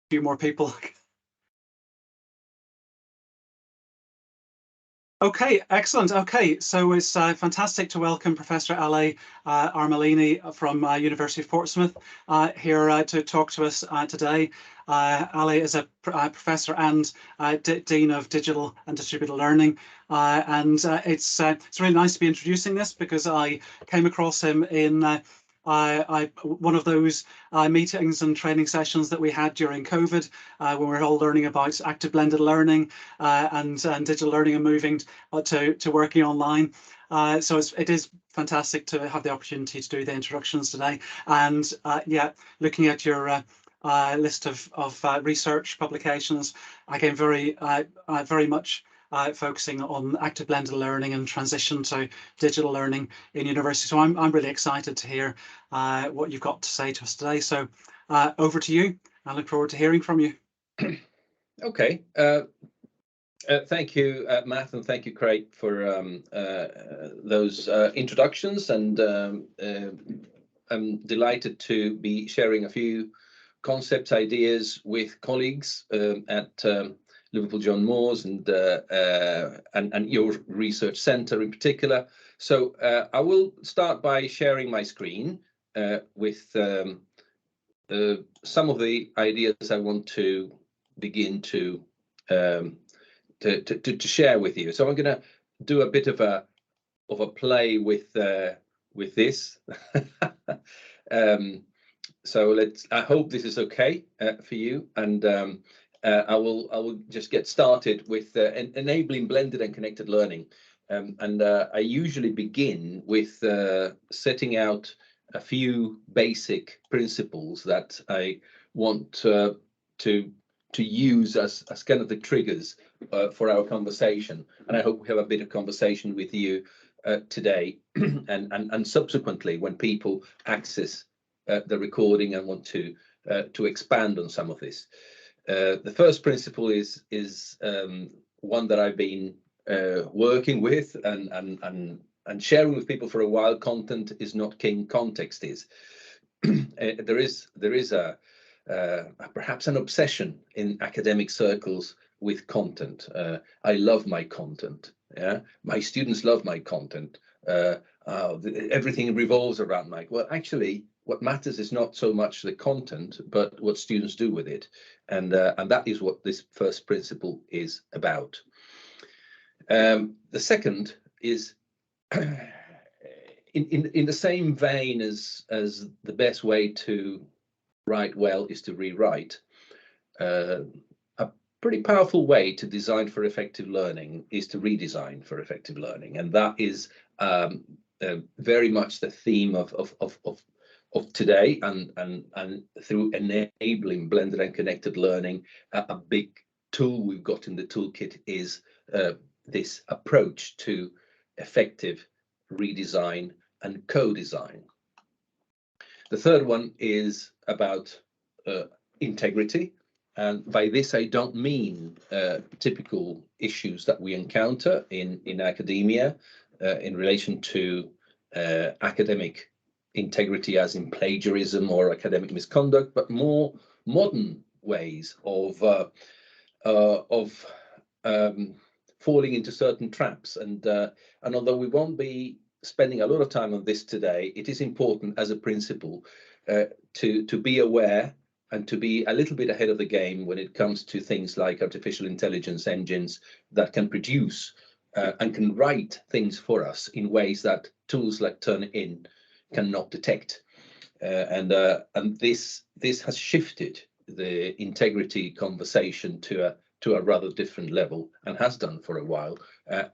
few more people. Okay, excellent. Okay, so it's fantastic to welcome Professor Ale Armellini from University of Portsmouth here to talk to us today. Ale is a professor and Dean of Digital and Distributed Learning, and it's really nice to be introducing this because I came across him in one of those meetings and training sessions that we had during COVID, when we were all learning about active blended learning and digital learning and moving to working online. So it is fantastic to have the opportunity to do the introductions today. And yeah, looking at your list of research publications, again, very much focusing on active blended learning and transition to digital learning in university. So I'm really excited to hear what you've got to say to us today. So over to you. I look forward to hearing from you. Okay. Thank you, Matt, and thank you, Craig, for those introductions. And I'm delighted to be sharing a few concepts, ideas with colleagues at Liverpool John Moores and your research centre in particular. So I will start by sharing my screen with some of the ideas I want to begin to share with you. So I'm going to do a bit of a play with this. So I hope this is okay for you, and I will just get started with enabling blended and connected learning. And I usually begin with setting out a few basic principles that I want to use as kind of the triggers for our conversation. And I hope we have a bit of conversation with you today and subsequently when people access the recording and want to expand on some of this. The first principle is one that I've been working with and sharing with people for a while. Content is not king, context is. There is a perhaps an obsession in academic circles with content. I love my content. Yeah, my students love my content. Everything revolves around my. Well, actually, what matters is not so much the content, but what students do with it, and that is what this first principle is about. The second is in the same vein as the best way to write well is to rewrite. A pretty powerful way to design for effective learning is to redesign for effective learning, and that is very much the theme of today, and through enabling blended and connected learning, a big tool we've got in the toolkit is this approach to effective redesign and co-design. The third one is about integrity, and by this I don't mean typical issues that we encounter in academia in relation to academic integrity, as in plagiarism or academic misconduct, but more modern ways of falling into certain traps. And although we won't be spending a lot of time on this today, it is important as a principle to be aware and to be a little bit ahead of the game when it comes to things like artificial intelligence engines that can produce and can write things for us in ways that tools like Turnitin cannot detect. And this has shifted the integrity conversation to a rather different level, and has done for a while.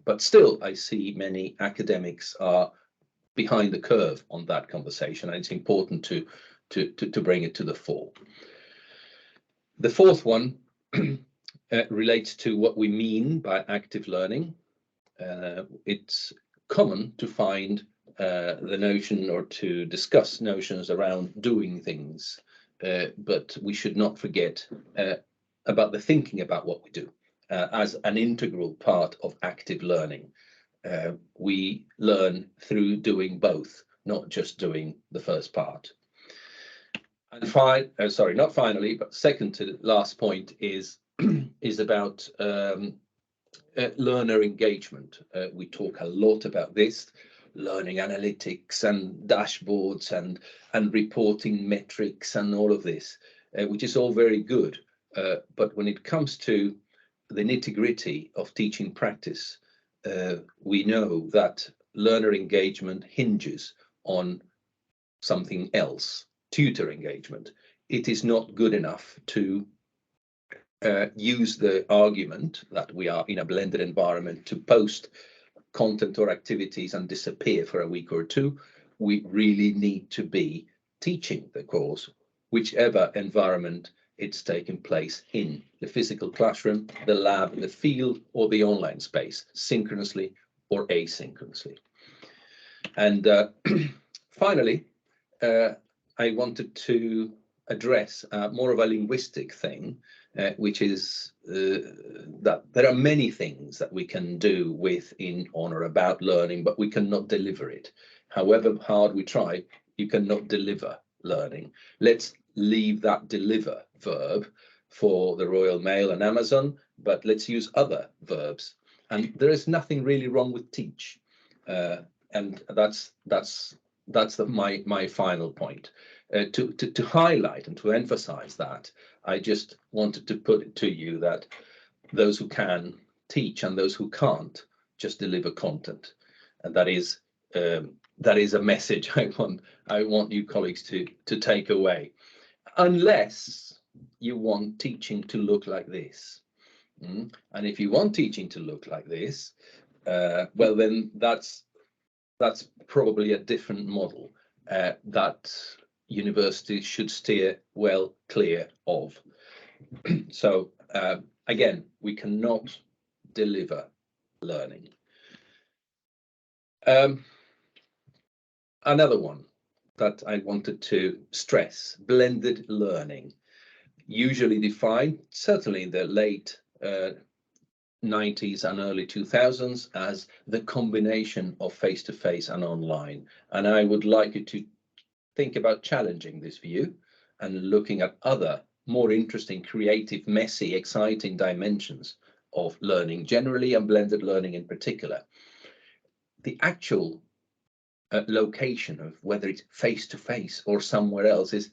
But still, I see many academics are behind the curve on that conversation, and it's important to bring it to the fore. The fourth one relates to what we mean by active learning. It's common to find the notion or to discuss notions around doing things, but we should not forget about the thinking about what we do as an integral part of active learning. We learn through doing both, not just doing the first part. And sorry, not finally, but second to the last point is is about learner engagement. We talk a lot about this, learning analytics and dashboards and reporting metrics and all of this, which is all very good. But when it comes to the nitty-gritty of teaching practice, we know that learner engagement hinges on something else, tutor engagement. It is not good enough to use the argument that we are in a blended environment to post content or activities and disappear for a week or two. We really need to be teaching the course, whichever environment it's taking place in, the physical classroom, the lab, the field, or the online space, synchronously or asynchronously. And finally, I wanted to address more of a linguistic thing, which is that there are many things that we can do with, in, on, or about learning, but we cannot deliver it. However hard we try, you cannot deliver learning. Let's leave that deliver verb for the Royal Mail and Amazon, but let's use other verbs. And there is nothing really wrong with teach. And that's my final point. To highlight and to emphasize that, I just wanted to put it to you that those who can teach and those who can't just deliver content, and that is a message I want you colleagues to take away, unless you want teaching to look like this. And if you want teaching to look like this, well, then that's probably a different model that universities should steer well clear of. So again, we cannot deliver learning. Another one that I wanted to stress, blended learning, usually defined, certainly in the late 90s and early 2000s, as the combination of face-to-face and online. And I would like you to think about challenging this view and looking at other more interesting, creative, messy, exciting dimensions of learning generally and blended learning in particular. The actual location of whether it's face-to-face or somewhere else is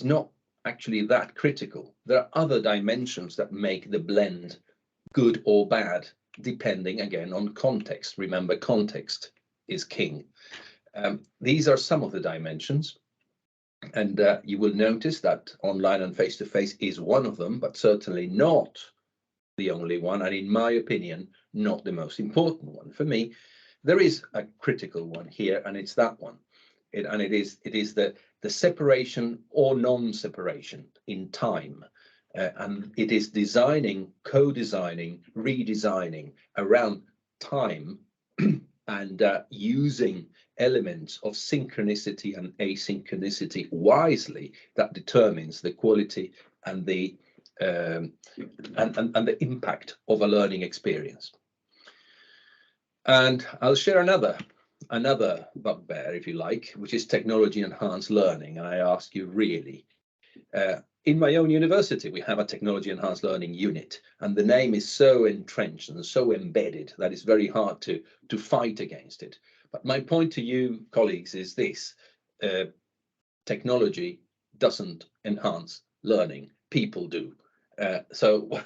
not actually that critical. There are other dimensions that make the blend good or bad, depending again on context. Remember, context is king. These are some of the dimensions, and you will notice that online and face-to-face is one of them, but certainly not the only one, and in my opinion, not the most important one. For me, there is a critical one here, and it's that one. It is the separation or non-separation in time. And it is designing, co-designing, redesigning around time and using elements of synchronicity and asynchronicity wisely that determines the quality and the impact of a learning experience. And I'll share another bugbear, if you like, which is technology enhanced learning. And I ask you really, in my own university, we have a technology enhanced learning unit, and the name is so entrenched and so embedded that it's very hard to fight against it. But my point to you, colleagues, is this: technology doesn't enhance learning, people do. So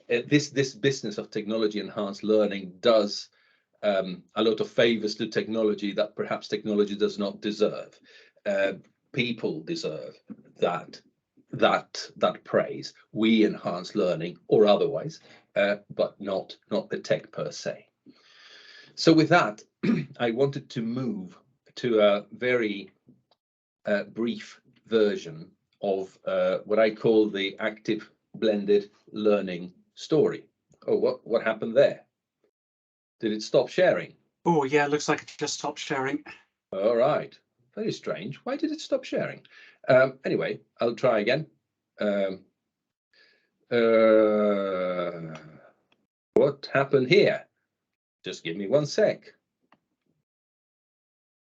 this business of technology enhanced learning does a lot of favors to technology that perhaps technology does not deserve. People deserve that praise. We enhance learning or otherwise, but not the tech per se. So with that, I wanted to move to a very brief version of what I call the active blended learning story. Oh, what happened there? Did it stop sharing? Oh yeah, it looks like it just stopped sharing. All right, very strange. Why did it stop sharing? Anyway, I'll try again. What happened here? Just give me 1 sec.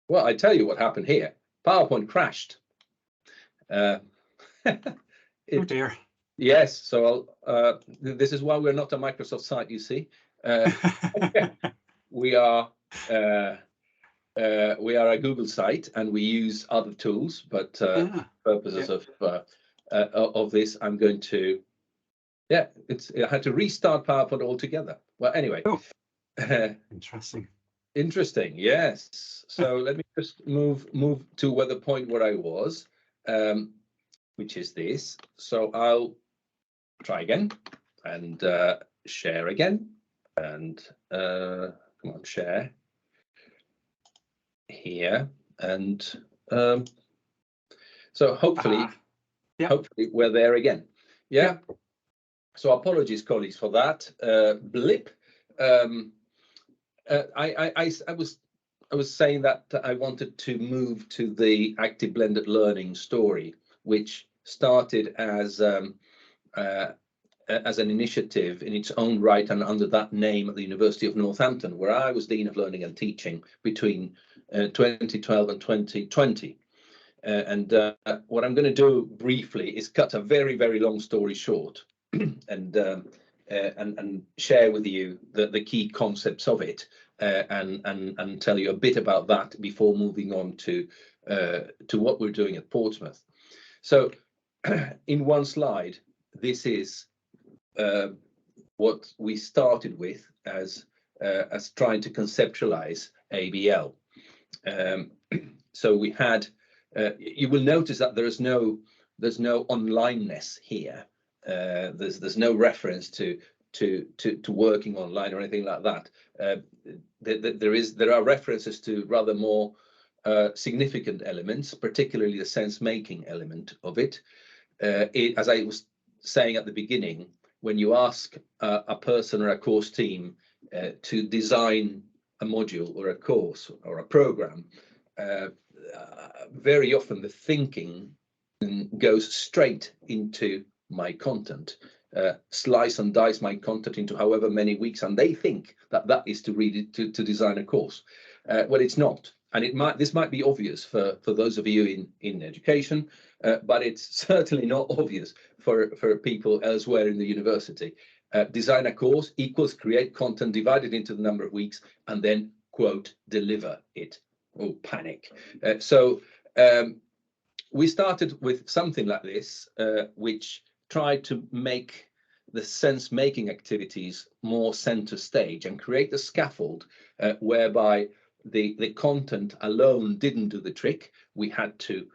Well, I tell you what happened here. PowerPoint crashed. Oh dear. Yes, so this is why we're not a Microsoft site, you see. We are a Google site, and we use other tools, but purposes of this, I'm going to, I had to restart PowerPoint altogether. Well, anyway. Oh, interesting. Interesting, yes. So let me just move to where the point where I was, which is this. So I'll try again and share again, and come on, share here, and so hopefully we're there again. Yeah. So apologies, colleagues, for that blip. I was saying that I wanted to move to the active blended learning story, which started as an initiative in its own right and under that name at the University of Northampton, where I was Dean of Learning and Teaching between 2012 and 2020. And what I'm going to do briefly is cut a very, very long story short and share with you the key concepts of it, and tell you a bit about that before moving on to what we're doing at Portsmouth. So in one slide, this is what we started with as trying to conceptualize ABL. So we had, you will notice that there's no onlineness here. There's no reference to working online or anything like that. There are references to rather more significant elements, particularly the sense-making element of it. As I was saying at the beginning, when you ask a person or a course team to design a module or a course or a program, very often the thinking goes straight into my content, slice and dice my content into however many weeks, and they think that is to read it to design a course. Well, it's not, and this might be obvious for those of you in education, but it's certainly not obvious for people elsewhere in the university. Design a course equals create content, divide it into the number of weeks, and then quote deliver it. Oh, panic! So we started with something like this, which tried to make the sense-making activities more center stage and create a scaffold whereby the content alone didn't do the trick. We had to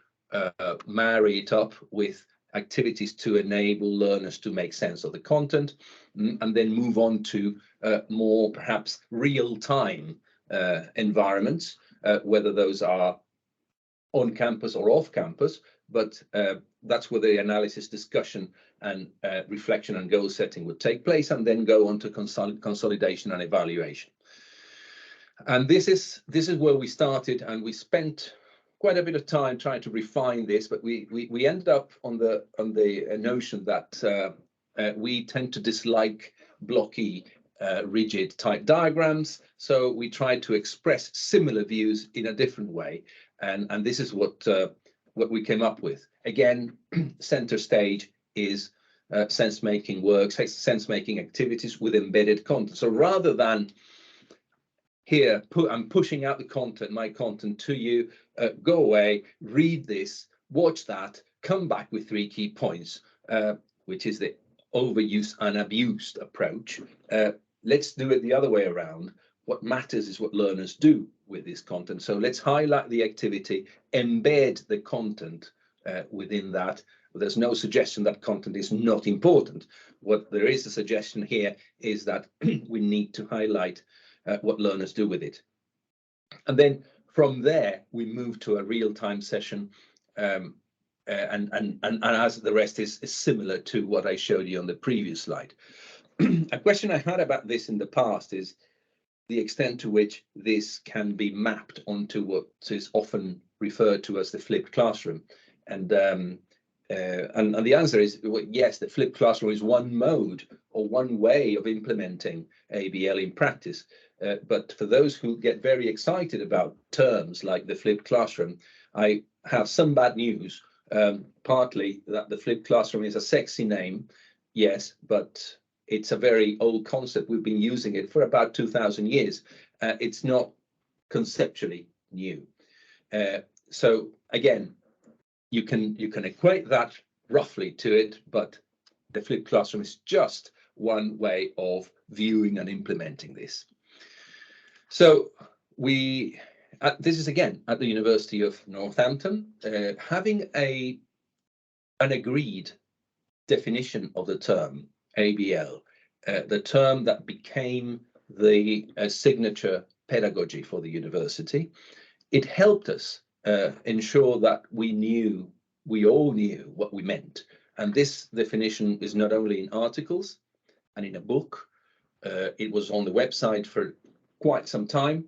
marry it up with activities to enable learners to make sense of the content, and then move on to more perhaps real-time environments, whether those are on campus or off campus, but that's where the analysis, discussion, and reflection and goal setting would take place, and then go on to consolidation and evaluation. And this is where we started, and we spent quite a bit of time trying to refine this, but we ended up on the notion that we tend to dislike blocky, rigid type diagrams, so we tried to express similar views in a different way, and this is what we came up with. Again, center stage is sense-making work, sense-making activities with embedded content. So rather than here, I'm pushing out the content, my content to you, go away, read this, watch that, come back with 3 key points, which is the overuse and abused approach. Let's do it the other way around. What matters is what learners do with this content. So let's highlight the activity, embed the content within that. There's no suggestion that content is not important. What there is a suggestion here is that we need to highlight what learners do with it. And then from there, we move to a real-time session, and as the rest is similar to what I showed you on the previous slide. A question I had about this in the past is the extent to which this can be mapped onto what is often referred to as the flipped classroom. And the answer is, well, yes, the flipped classroom is one mode or one way of implementing ABL in practice. But for those who get very excited about terms like the flipped classroom, I have some bad news. Partly that the flipped classroom is a sexy name, yes, but it's a very old concept. We've been using it for about 2,000 years. It's not conceptually new. So again, you can equate that roughly to it, but the flipped classroom is just one way of viewing and implementing this. So this is again at the University of Northampton, having an agreed definition of the term ABL, the term that became the signature pedagogy for the university. It helped us ensure that we all knew what we meant. And this definition is not only in articles and in a book, it was on the website for quite some time.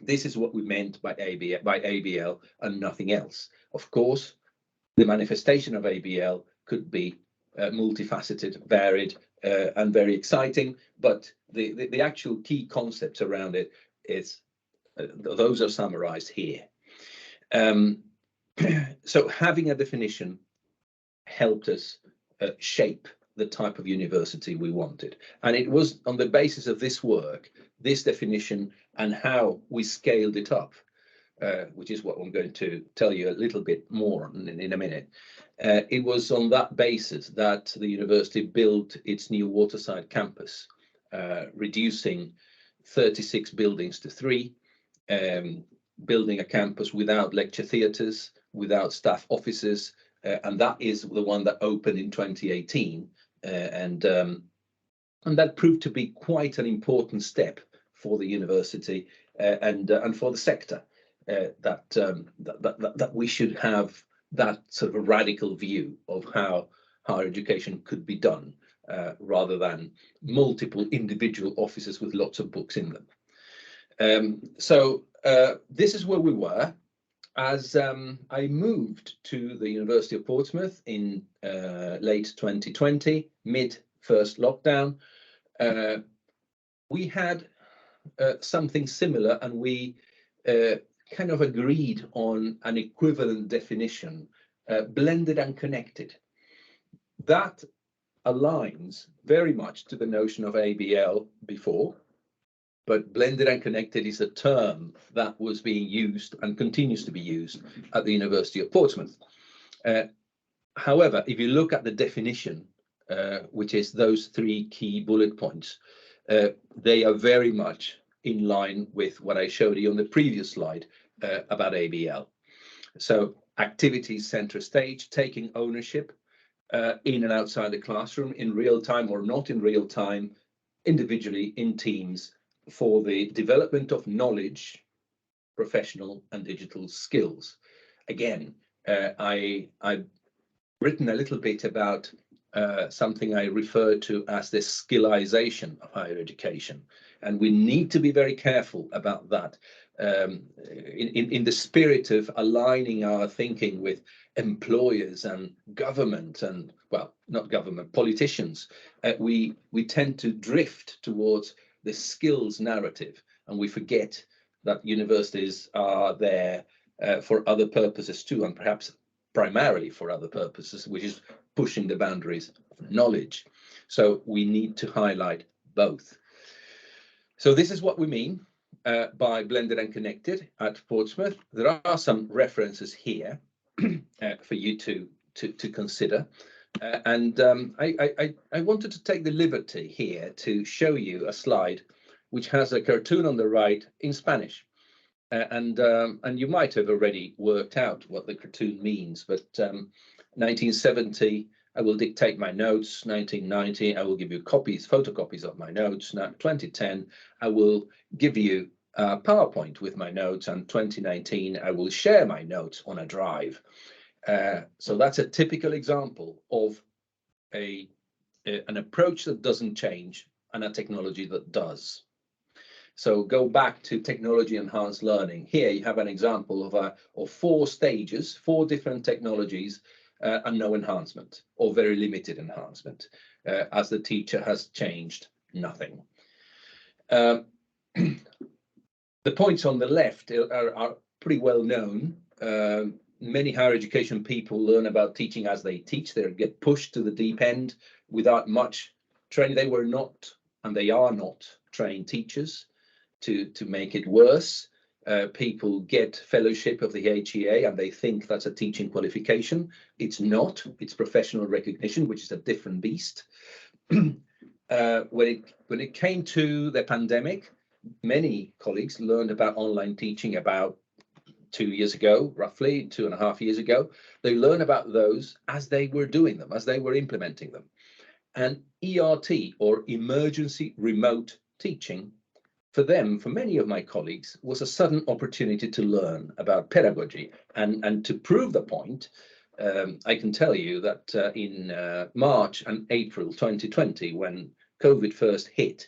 This is what we meant by ABL and nothing else. Of course, the manifestation of ABL could be multifaceted, varied, and very exciting, but the actual key concepts around it is those are summarized here. So having a definition helped us shape the type of university we wanted. And it was on the basis of this work, this definition, and how we scaled it up, which is what I'm going to tell you a little bit more in a minute. It was on that basis that the university built its new Waterside campus, reducing 36 buildings to 3, building a campus without lecture theatres, without staff offices, and that is the one that opened in 2018, and that proved to be quite an important step for the university and for the sector. That we should have that sort of radical view of how higher education could be done, rather than multiple individual offices with lots of books in them. So this is where we were as I moved to the University of Portsmouth in late 2020, mid first lockdown. We had something similar, and we kind of agreed on an equivalent definition, blended and connected. That aligns very much to the notion of ABL before, but blended and connected is a term that was being used and continues to be used at the University of Portsmouth. However, if you look at the definition, which is those 3 key bullet points, they are very much in line with what I showed you on the previous slide about ABL. So activities center stage, taking ownership in and outside the classroom, in real time or not in real time, individually, in teams, for the development of knowledge, professional and digital skills. Again, I've written a little bit about something I refer to as the skillization of higher education. And we need to be very careful about that, in the spirit of aligning our thinking with employers and government and, well, not government, politicians. We tend to drift towards the skills narrative, and we forget that universities are there for other purposes too, and perhaps primarily for other purposes, which is pushing the boundaries of knowledge. So we need to highlight both. So this is what we mean by blended and connected at Portsmouth. There are some references here for you to consider. And I wanted to take the liberty here to show you a slide which has a cartoon on the right in Spanish. And you might have already worked out what the cartoon means, but 1970, I will dictate my notes. 1990, I will give you photocopies of my notes. Now, 2010, I will give you a PowerPoint with my notes, and 2019, I will share my notes on a drive. So that's a typical example of an approach that doesn't change and a technology that does. So go back to technology enhanced learning. Here you have an example of 4 stages, 4 different technologies, and no enhancement, or very limited enhancement, as the teacher has changed nothing. The points on the left are pretty well known. many higher education people learn about teaching as they teach. They get pushed to the deep end without much training. They were not, and they are not, trained teachers. To make it worse, people get fellowship of the HEA and they think that's a teaching qualification. It's not. It's professional recognition, which is a different beast. When it came to the pandemic, many colleagues learned about online teaching about 2 years ago, roughly 2.5 years ago. They learned about those as they were doing them, as they were implementing them. And ERT, or emergency remote teaching, for them, for many of my colleagues, was a sudden opportunity to learn about pedagogy. And to prove the point, I can tell you that in March and April 2020, when COVID first hit,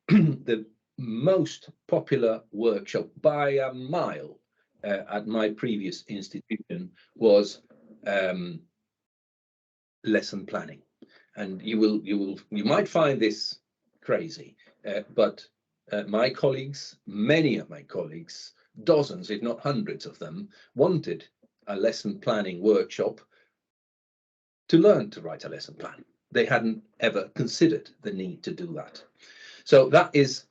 the most popular workshop by a mile at my previous institution was lesson planning. And you might find this crazy, but my colleagues, many of my colleagues, dozens, if not hundreds of them, wanted a lesson planning workshop to learn to write a lesson plan. They hadn't ever considered the need to do that. So that is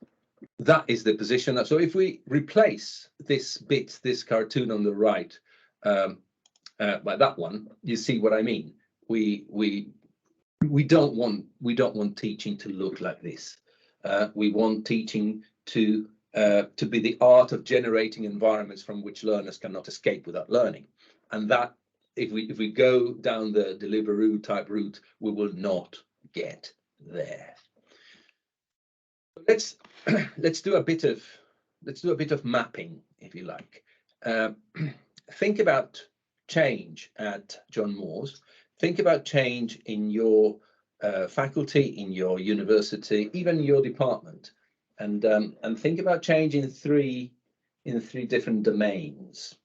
the position. So if we replace this cartoon on the right by that one, you see what I mean. We don't want teaching to look like this. We want teaching to be the art of generating environments from which learners cannot escape without learning. And that, if we go down the Deliveroo type route, we will not get there. Let's do a bit of mapping, if you like. Think about change at John Moores. Think about change in your faculty, in your university, even your department, and think about change in three different domains.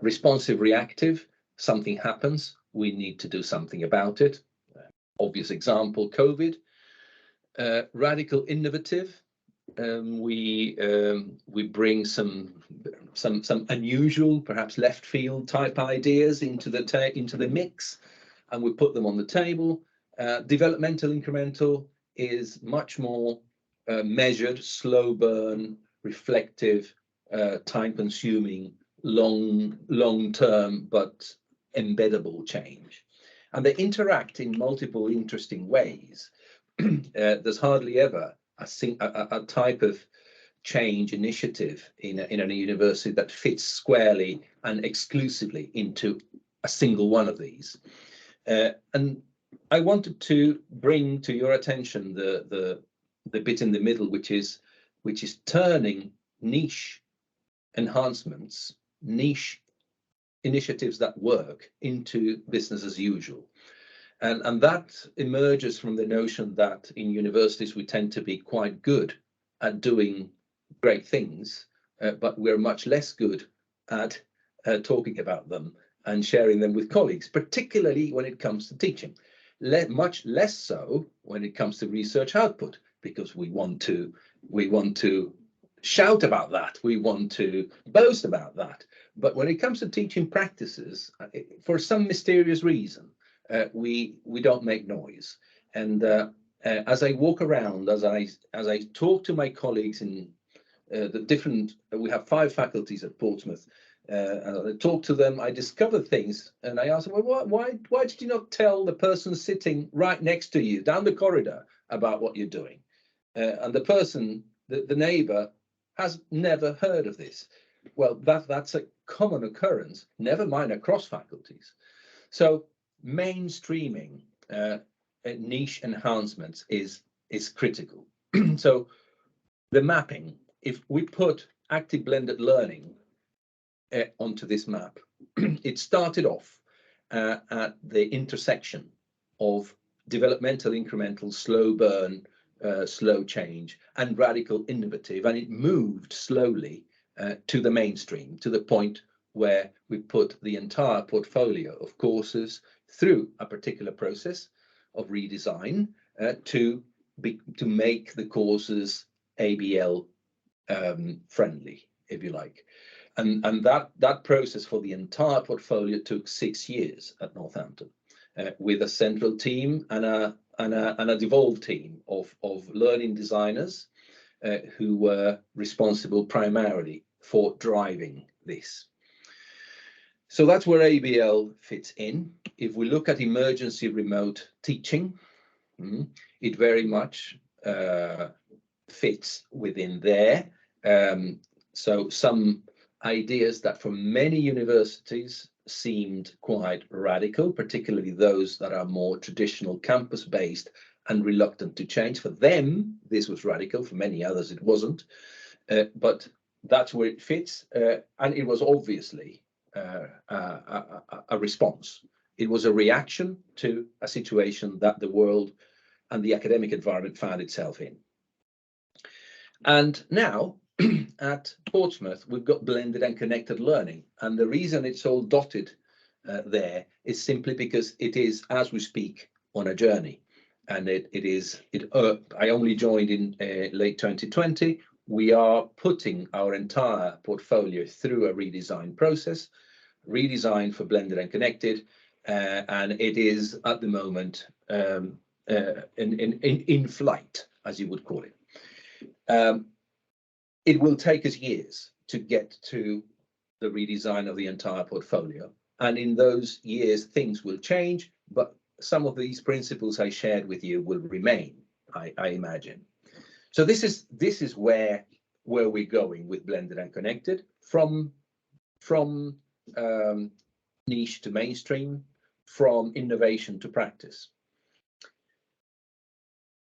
Responsive, reactive. Something happens, we need to do something about it. Obvious example, COVID. Radical, innovative. We bring some unusual, perhaps left field type ideas into the mix, and we put them on the table. Developmental, incremental is much more measured, slow burn, reflective, time consuming, long term, but embeddable change. And they interact in multiple interesting ways. There's hardly ever a type of change initiative in a university that fits squarely and exclusively into a single one of these. And I wanted to bring to your attention the bit in the middle, which is turning niche enhancements, niche initiatives that work, into business as usual. And that emerges from the notion that in universities we tend to be quite good at doing great things, but we're much less good at talking about them and sharing them with colleagues, particularly when it comes to teaching. Much less so when it comes to research output, because we want to shout about that, we want to boast about that. But when it comes to teaching practices, for some mysterious reason, we don't make noise. And as I walk around, as I talk to my colleagues in the different, we have 5 faculties at Portsmouth, and I talk to them, I discover things, and I ask them, well, why did you not tell the person sitting right next to you down the corridor about what you're doing? And the person, the neighbor, has never heard of this. Well, that's a common occurrence, never mind across faculties. So mainstreaming niche enhancements is critical. So the mapping, if we put active blended learning onto this map, it started off at the intersection of developmental, incremental, slow burn, slow change, and radical, innovative, and it moved slowly to the mainstream, to the point where we put the entire portfolio of courses through a particular process of redesign to make the courses ABL friendly, if you like. And that process for the entire portfolio took 6 years at Northampton, with a central team and a devolved team of learning designers who were responsible primarily for driving this. So that's where ABL fits in. If we look at emergency remote teaching, it very much fits within there. So some ideas that for many universities seemed quite radical, particularly those that are more traditional campus-based and reluctant to change. For them, this was radical. For many others, it wasn't. But that's where it fits. And it was obviously a response. It was a reaction to a situation that the world and the academic environment found itself in. And now at Portsmouth, we've got blended and connected learning. And the reason it's all dotted there is simply because it is, as we speak, on a journey. And I only joined in late 2020. We are putting our entire portfolio through a redesign process, redesign for blended and connected. And it is at the moment in flight, as you would call it. It will take us years to get to the redesign of the entire portfolio. And in those years, things will change, but some of these principles I shared with you will remain, I imagine. So this is where we're going with blended and connected, from niche to mainstream, from innovation to practice.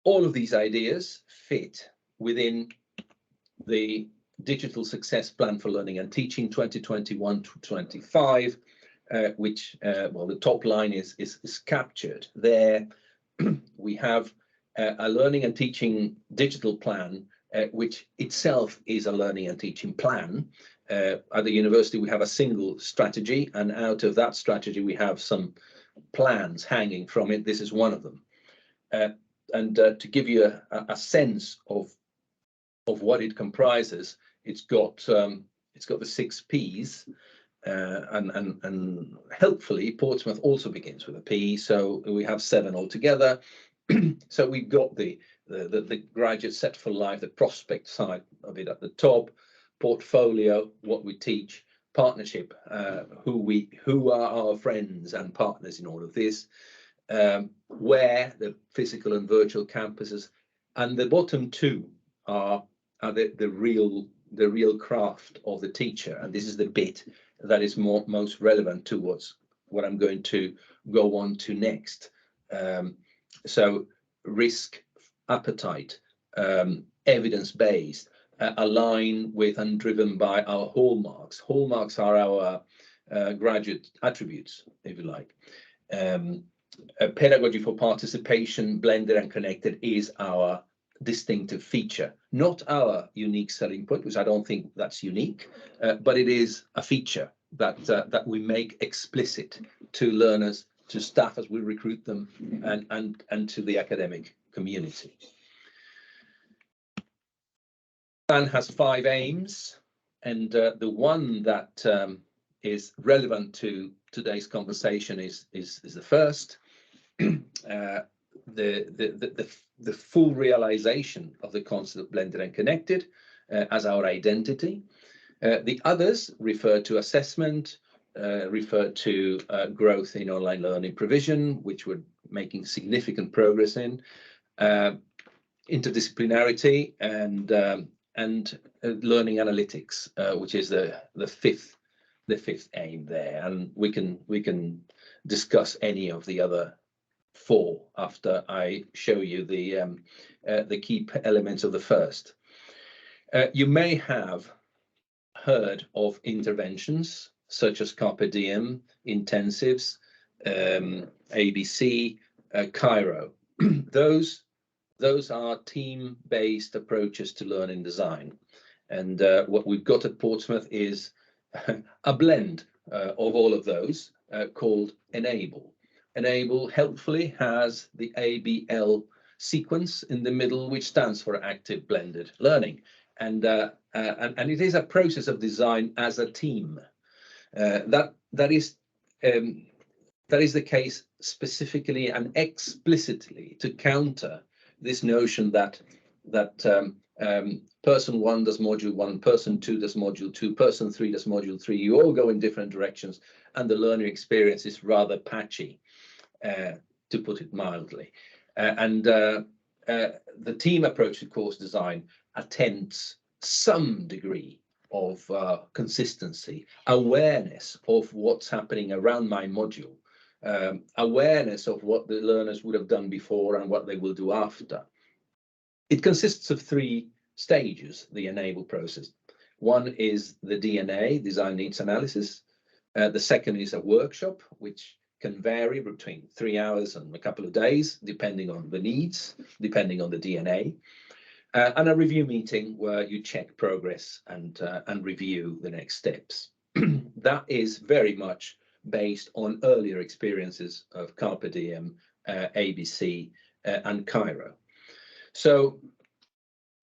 All of these ideas fit within the Digital Success Plan for Learning and Teaching 2021 to 25, which, well, the top line is captured there. We have a learning and teaching digital plan, which itself is a learning and teaching plan. At the university, we have a single strategy, and out of that strategy, we have some plans hanging from it. This is one of them. And to give you a sense of what it comprises, it's got the 6 Ps, and helpfully Portsmouth also begins with a P, so we have 7 altogether. So we've got the graduate set for life, the prospect side of it at the top, portfolio, what we teach, partnership, who are our friends and partners in all of this, where the physical and virtual campuses, and the bottom 2 are the real craft of the teacher, and this is the bit that is most relevant towards what I'm going to go on to next. So risk appetite, evidence-based, align with and driven by our hallmarks. Hallmarks are our graduate attributes, if you like. A pedagogy for participation, blended and connected, is our distinctive feature, not our unique selling point, which I don't think that's unique, but it is a feature that we make explicit to learners, to staff as we recruit them, and to the academic community. The plan has 5 aims, and the one that is relevant to today's conversation is the first. The full realization of the concept of blended and connected as our identity. The others refer to assessment, refer to growth in online learning provision, which we're making significant progress in, interdisciplinarity, and learning analytics, which is the fifth aim there. And we can discuss any of the other 4 after I show you the key elements of the first. You may have heard of interventions such as Carpe Diem, intensives, ABC, Cairo. Those are team-based approaches to learning design. And what we've got at Portsmouth is a blend of all of those called Enable. Enable helpfully has the ABL sequence in the middle, which stands for active blended learning. and it is a process of design as a team. That is the case specifically and explicitly to counter this notion that person 1 does module 1, person 2 does module 2, person 3 does module 3. You all go in different directions, and the learner experience is rather patchy, to put it mildly. The team approach to course design attempts some degree of consistency, awareness of what's happening around my module, awareness of what the learners would have done before and what they will do after. It consists of 3 stages, the enable process. One is the DNA, design needs analysis. The second is a workshop, which can vary between 3 hours and a couple of days, depending on the needs, depending on the DNA. And a review meeting where you check progress and review the next steps. That is very much based on earlier experiences of Carpe Diem, ABC, and Cairo. So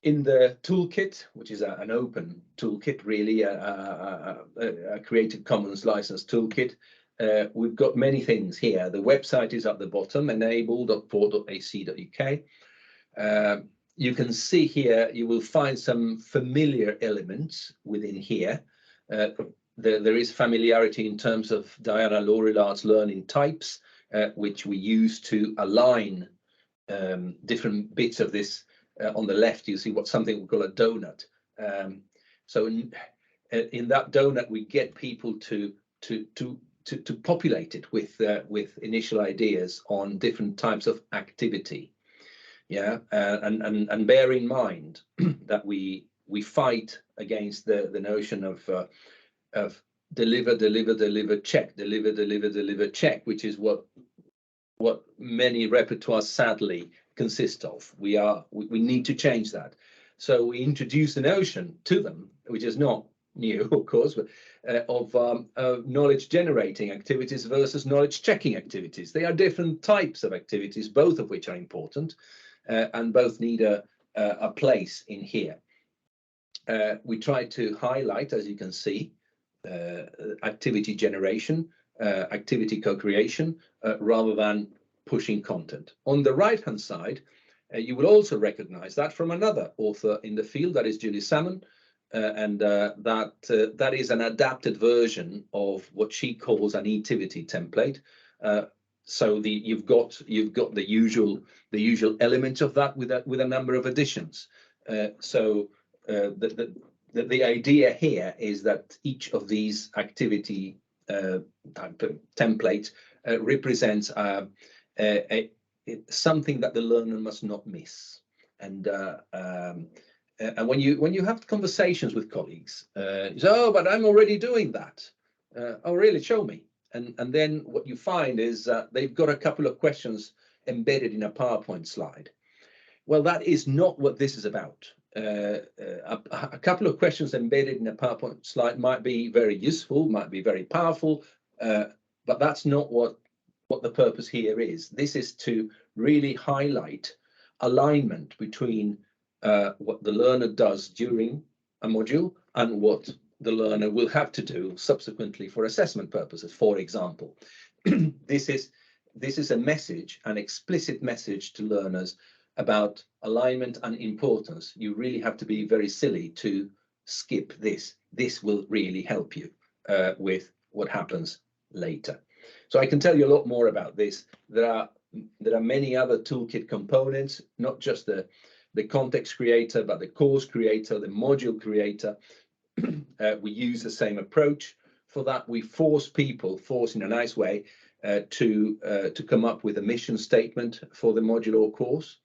in the toolkit, which is an open toolkit, really, a Creative Commons licensed toolkit, we've got many things here. The website is at the bottom, enable.port.ac.uk. You can see here, you will find some familiar elements within here. There is familiarity in terms of Diana Laurillard's learning types, which we use to align different bits of this. On the left, you see something we call a donut. So in that donut, we get people to populate it with initial ideas on different types of activity. Yeah, and bear in mind that we fight against the notion of deliver, check, deliver, check, which is what many repertoires sadly consist of. We need to change that. So we introduce the notion to them, which is not new, of course, but of knowledge generating activities versus knowledge checking activities. They are different types of activities, both of which are important, and both need a place in here. We try to highlight, as you can see, activity generation, activity co-creation, rather than pushing content. On the right-hand side, you will also recognize that from another author in the field, that is Julie Salmon, and that is an adapted version of what she calls an etivity template. So you've got the usual elements of that with a number of additions. So the idea here is that each of these activity templates represents something that the learner must not miss. And when you have conversations with colleagues, you say, "Oh, but I'm already doing that." Oh, really? Show me. And then what you find is they've got a couple of questions embedded in a PowerPoint slide. Well, that is not what this is about. A couple of questions embedded in a PowerPoint slide might be very useful, might be very powerful, but that's not what the purpose here is. This is to really highlight alignment between what the learner does during a module and what the learner will have to do subsequently for assessment purposes. For example, this is a message, an explicit message to learners about alignment and importance. You really have to be very silly to skip this. This will really help you with what happens later. So I can tell you a lot more about this. There are many other toolkit components, not just the context creator, but the course creator, the module creator. We use the same approach. For that, we force in a nice way, to come up with a mission statement for the module or course.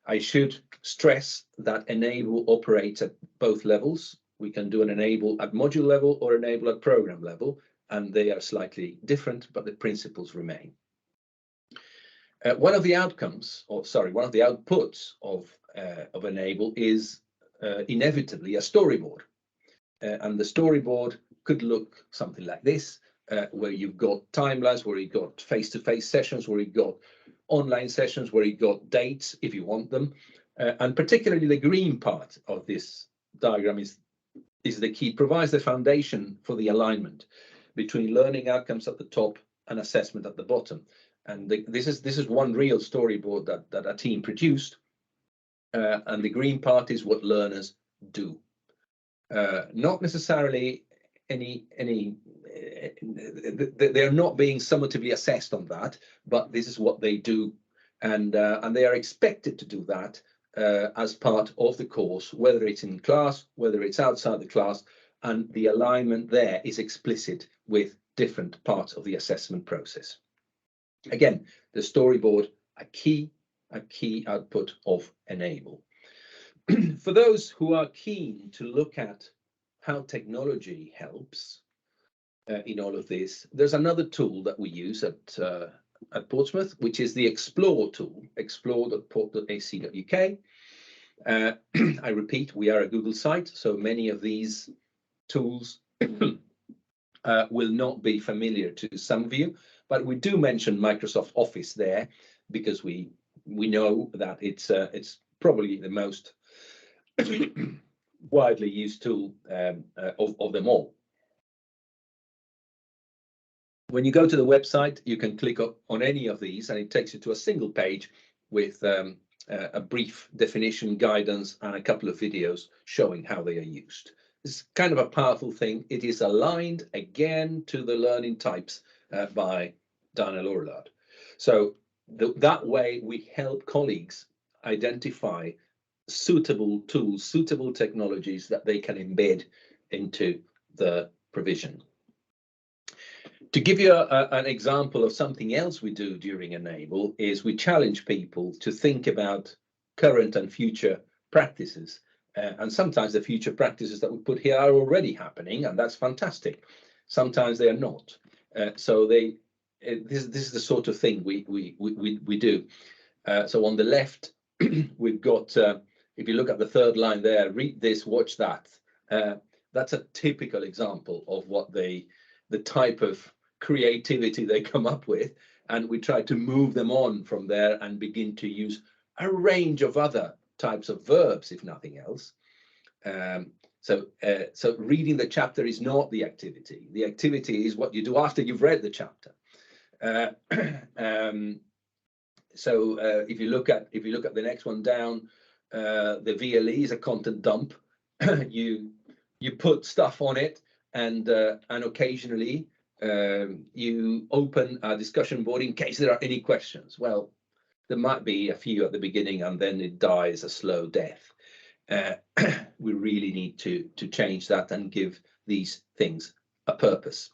I should stress that enable operates at both levels. We can do an enable at module level or enable at program level, and they are slightly different, but the principles remain. One of the outputs of enable is inevitably a storyboard. And the storyboard could look something like this, where you've got timelines, where you've got face-to-face sessions, where you've got online sessions, where you've got dates if you want them. And particularly the green part of this diagram is the key. Provides the foundation for the alignment between learning outcomes at the top and assessment at the bottom. And this is one real storyboard that a team produced. And the green part is what learners do. Not necessarily they're not being summatively assessed on that, but this is what they do, and they are expected to do that as part of the course, whether it's in class, whether it's outside the class, and the alignment there is explicit with different parts of the assessment process. Again, the storyboard, a key output of Enable. For those who are keen to look at how technology helps in all of this, there's another tool that we use at Portsmouth, which is the Explore tool, explore.port.ac.uk. I repeat, we are a Google site, so many of these tools will not be familiar to some of you, but we do mention Microsoft Office there because we know that it's probably the most widely used tool of them all. When you go to the website, you can click on any of these and it takes you to a single page with a brief definition, guidance, and a couple of videos showing how they are used. It's kind of a powerful thing. It is aligned again to the learning types by Daniel Orlard. So that way we help colleagues identify suitable tools, suitable technologies that they can embed into the provision. To give you an example of something else we do during Enable is we challenge people to think about current and future practices. And sometimes the future practices that we put here are already happening, and that's fantastic. Sometimes they are not. So this is the sort of thing we do. So on the left, we've got, if you look at the third line there, read this, watch that. That's a typical example of what the type of creativity they come up with, and we try to move them on from there and begin to use a range of other types of verbs, if nothing else. So reading the chapter is not the activity. The activity is what you do after you've read the chapter. So if you look at the next one down, the VLE is a content dump. you put stuff on it, and occasionally you open a discussion board in case there are any questions. Well, there might be a few at the beginning, and then it dies a slow death. We really need to change that and give these things a purpose.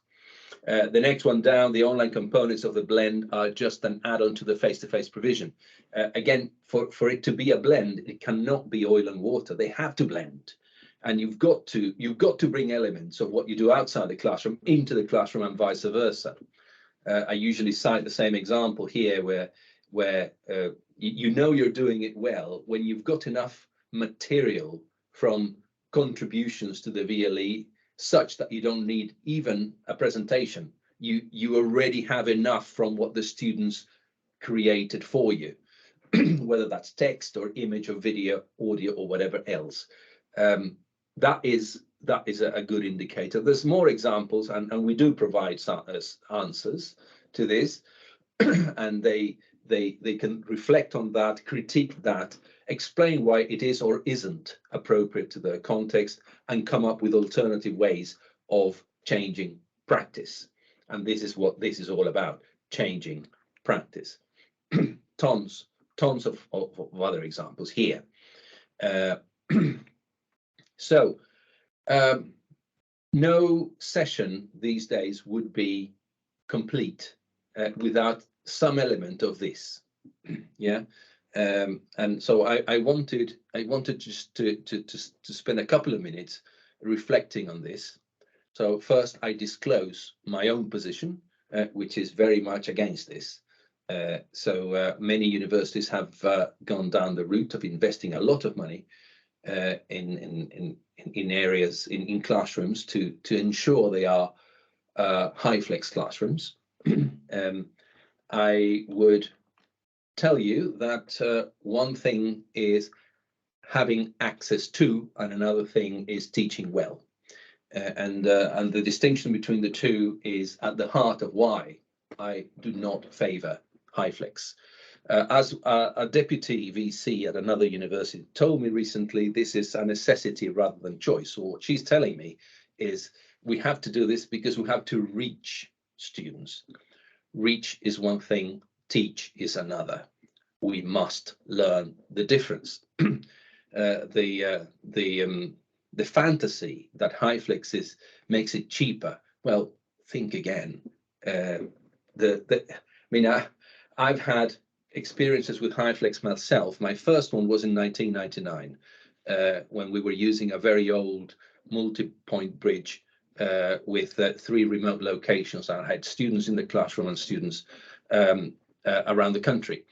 The next one down, the online components of the blend are just an add-on to the face-to-face provision. Again, for it to be a blend, it cannot be oil and water. They have to blend, and you've got to bring elements of what you do outside the classroom into the classroom and vice versa. I usually cite the same example here, where you know you're doing it well when you've got enough material from contributions to the VLE such that you don't need even a presentation. You already have enough from what the students created for you, whether that's text or image or video, audio, or whatever else. That is a good indicator. There's more examples, and we do provide answers to this, and they can reflect on that, critique that, explain why it is or isn't appropriate to the context, and come up with alternative ways of changing practice. And this is what this is all about, changing practice. tons of other examples here. So no session these days would be complete without some element of this. Yeah. And so I wanted just to spend a couple of minutes reflecting on this. So first, I disclose my own position, which is very much against this. So many universities have gone down the route of investing a lot of money in areas in classrooms to ensure they are high flex classrooms. I would tell you that one thing is having access to, and another thing is teaching well. And the distinction between the two is at the heart of why I do not favor HyFlex. As a deputy VC at another university told me recently, this is a necessity rather than choice. So what she's telling me is we have to do this because we have to reach students. Reach is one thing, teach is another. We must learn the difference. The fantasy that HyFlex makes it cheaper. Well, think again. I've had experiences with HyFlex myself. My first one was in 1999, when we were using a very old multi-point bridge with 3 remote locations. I had students in the classroom and students around the country.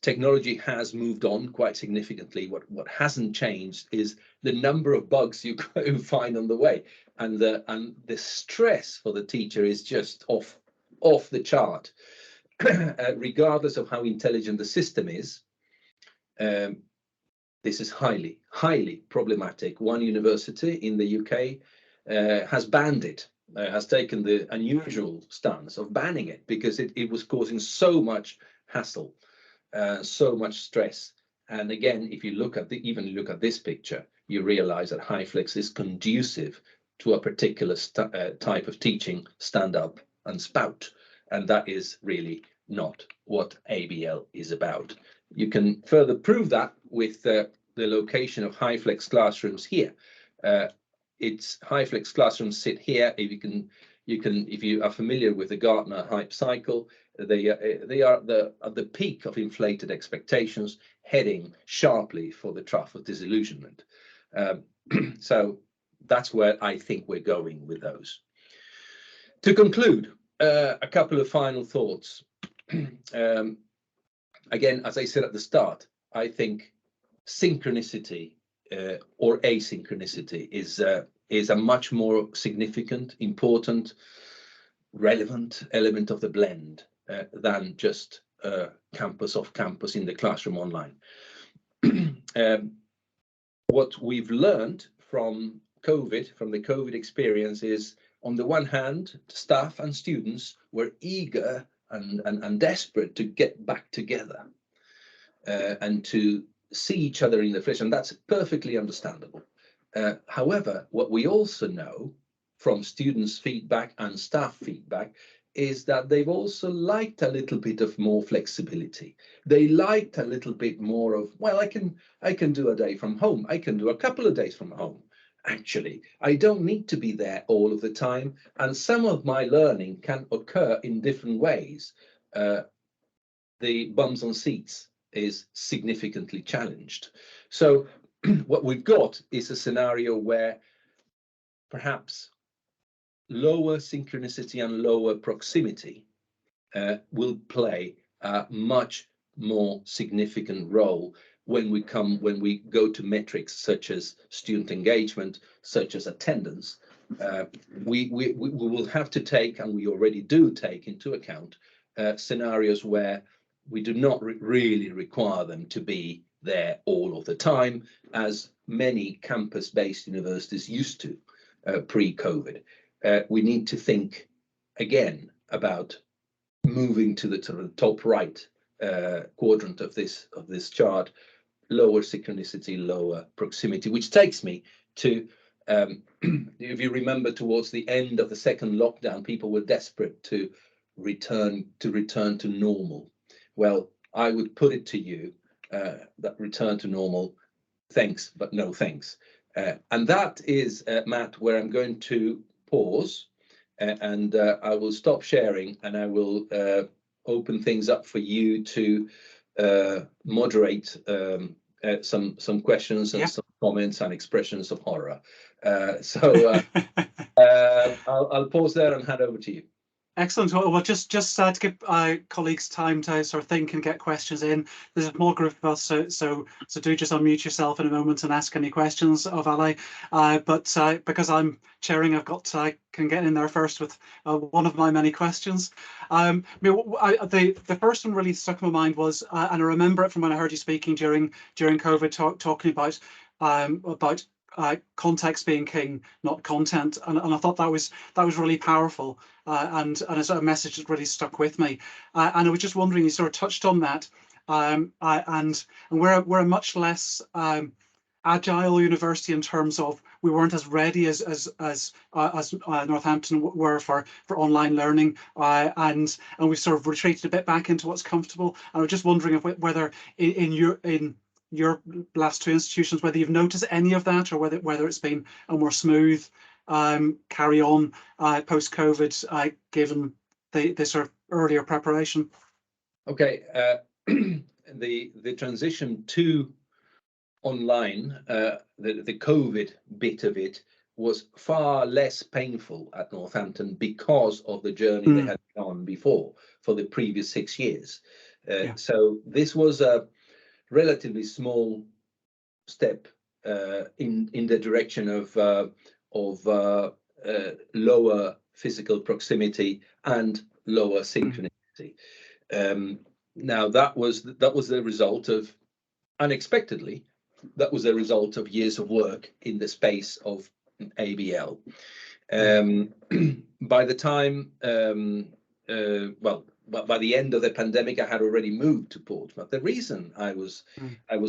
Technology has moved on quite significantly. What hasn't changed is the number of bugs you find on the way, and the stress for the teacher is just off the chart. Regardless of how intelligent the system is, this is highly problematic. One university in the UK has banned it, has taken the unusual stance of banning it because it was causing so much hassle. So much stress. And again, if you look at even look at this picture, you realize that HyFlex is conducive to a particular type of teaching, stand up and spout. And that is really not what ABL is about. You can further prove that with the location of HyFlex classrooms here. It's HyFlex classrooms sit here. If you are familiar with the Gartner hype cycle, they are at the peak of inflated expectations, heading sharply for the trough of disillusionment. So that's where I think we're going with those. To conclude, a couple of final thoughts. Again, as I said at the start, I think synchronicity or asynchronicity is a much more significant, important, relevant element of the blend than just campus off campus in the classroom online. What we've learned from the COVID experience is, on the one hand, staff and students were eager and desperate to get back together and to see each other in the flesh, and that's perfectly understandable. However, what we also know from students' feedback and staff feedback is that they've also liked a little bit of more flexibility. They liked a little bit more of, well, I can do a day from home. I can do a couple of days from home. Actually, I don't need to be there all of the time. And some of my learning can occur in different ways. The bums on seats is significantly challenged. So what we've got is a scenario where perhaps lower synchronicity and lower proximity will play a much more significant role when we go to metrics such as student engagement, such as attendance. We will have to take, and we already do take into account, scenarios where we do not really require them to be there all of the time, as many campus-based universities used to pre-COVID. We need to think again about moving to the top right quadrant of this chart, lower synchronicity, lower proximity, which takes me to, if you remember, towards the end of the second lockdown, people were desperate to return to normal. Well, I would put it to you that return to normal, thanks, but no thanks. And that is, Matt, where I'm going to pause, and I will stop sharing, and I will open things up for you to moderate some questions and some comments and expressions of horror. I'll pause there and hand over to you. Excellent. Well, just to give colleagues time to sort of think and get questions in. There's a small group of us, so do just unmute yourself in a moment and ask any questions of Ale. But because I'm chairing, I've got can get in there first with one of my many questions. The first one really stuck in my mind was, and I remember it from when I heard you speaking during COVID, talking about context being king, not content, and I thought that was really powerful, and a sort of message that really stuck with me. And I was just wondering, you sort of touched on that, and we're a much less agile university in terms of we weren't as ready as Northampton were for online learning, and we sort of retreated a bit back into what's comfortable. And I was just wondering if whether in your last two institutions, whether you've noticed any of that, or whether it's been a more smooth carry on post-COVID, given the sort of earlier preparation. Okay, the transition to online, the COVID bit of it was far less painful at Northampton because of the journey they had gone before for the previous 6 years. So this was a relatively small step in the direction of lower physical proximity and lower synchronicity. Now that was the result of, unexpectedly, that was a result of years of work in the space of ABL. By the time, by the end of the pandemic, I had already moved to Portsmouth. The reason I was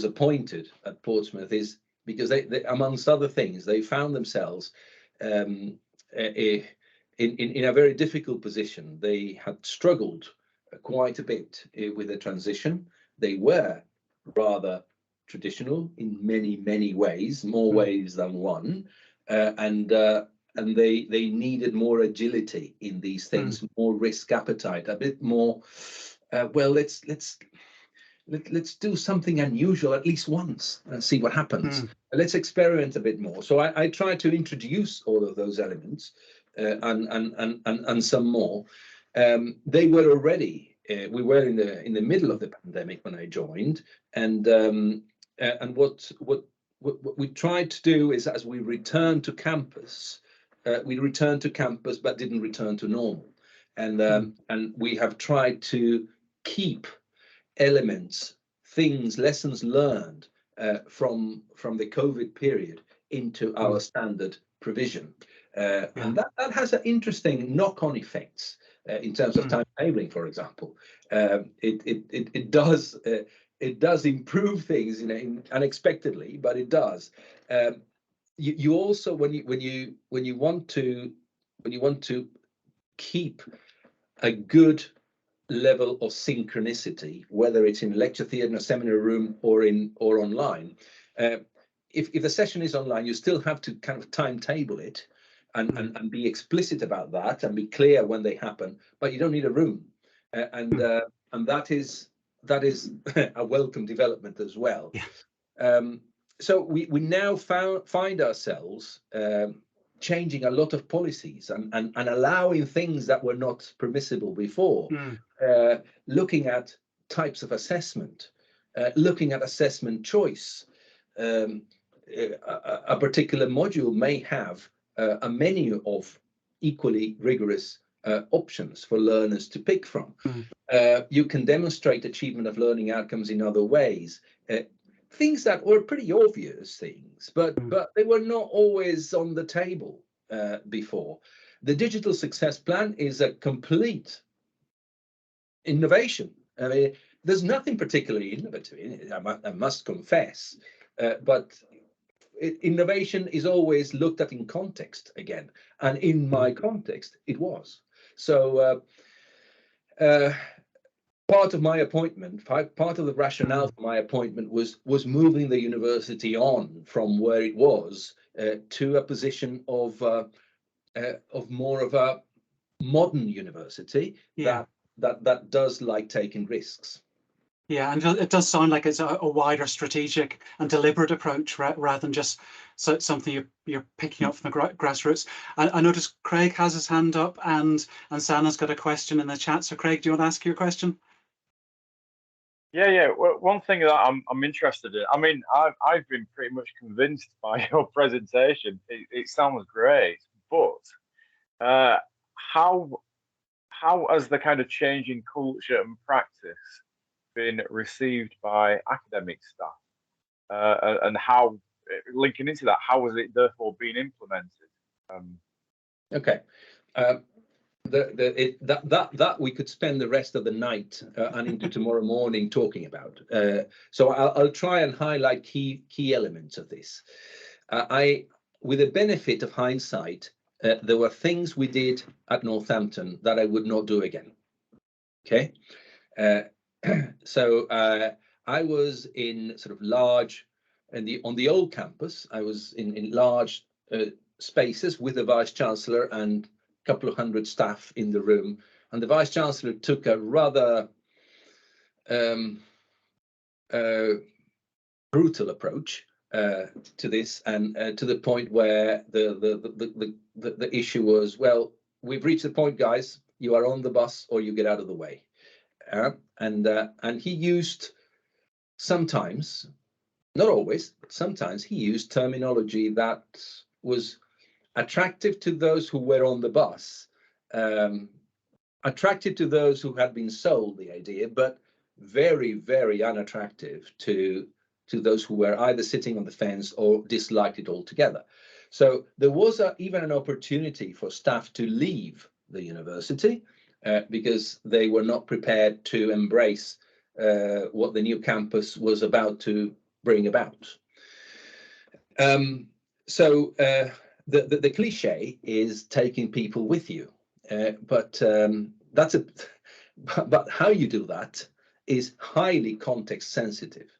appointed at Portsmouth is because they amongst other things, they found themselves in a very difficult position. They had struggled quite a bit with the transition. They were rather traditional in many ways, more ways than one, and they needed more agility in these things, more risk appetite, a bit more. Let's do something unusual at least once and see what happens. Let's experiment a bit more. So I tried to introduce all of those elements and some more. They were already. We were in the middle of the pandemic when I joined, and what we tried to do is, as we returned to campus, but didn't return to normal, and we have tried to keep elements, things, lessons learned from the COVID period into our standard provision, and that has an interesting knock-on effects in terms of timetabling, for example. It does improve things, unexpectedly, but it does. You also, when you want to keep a good level of synchronicity, whether it's in a lecture theatre, in a seminar room, or online, if the session is online, you still have to kind of timetable it and be explicit about that and be clear when they happen, but you don't need a room, and that is a welcome development as well. So we now find ourselves changing a lot of policies and allowing things that were not permissible before, looking at types of assessment, looking at assessment choice. A particular module may have a menu of equally rigorous options for learners to pick from. You can demonstrate achievement of learning outcomes in other ways. Things that were pretty obvious things, but they were not always on the table before. The digital success plan is a complete innovation. I mean, there's nothing particularly innovative in it, I must confess, but innovation is always looked at in context again, and in my context, it was. So part of my appointment, part of the rationale for my appointment was moving the university on from where it was to a position of more of a modern university that does like taking risks. Yeah, and it does sound like it's a wider strategic and deliberate approach rather than just something you're picking up from the grassroots. I noticed Craig has his hand up, and Sana's got a question in the chat. So Craig, do you want to ask your question? Yeah. Well, one thing that I'm interested in. I mean, I've been pretty much convinced by your presentation. It sounds great, but how has the kind of change in culture and practice been received by academic staff, and how, linking into that, how has it therefore been implemented? Okay. That we could spend the rest of the night and into tomorrow morning talking about. So I'll try and highlight key elements of this. With the benefit of hindsight, there were things we did at Northampton that I would not do again. Okay. So I was in sort of large, on the old campus, I was in large spaces with the Vice Chancellor and couple of hundred staff in the room, and the Vice Chancellor took a rather brutal approach to this, and to the point where the issue was, well, we've reached the point, guys, you are on the bus or you get out of the way. And he used, sometimes, not always, but sometimes he used terminology that was attractive to those who were on the bus, attractive to those who had been sold the idea, but very, very unattractive to those who were either sitting on the fence or disliked it altogether. So there was even an opportunity for staff to leave the university because they were not prepared to embrace what the new campus was about to bring about. The cliche is taking people with you, but how you do that is highly context sensitive.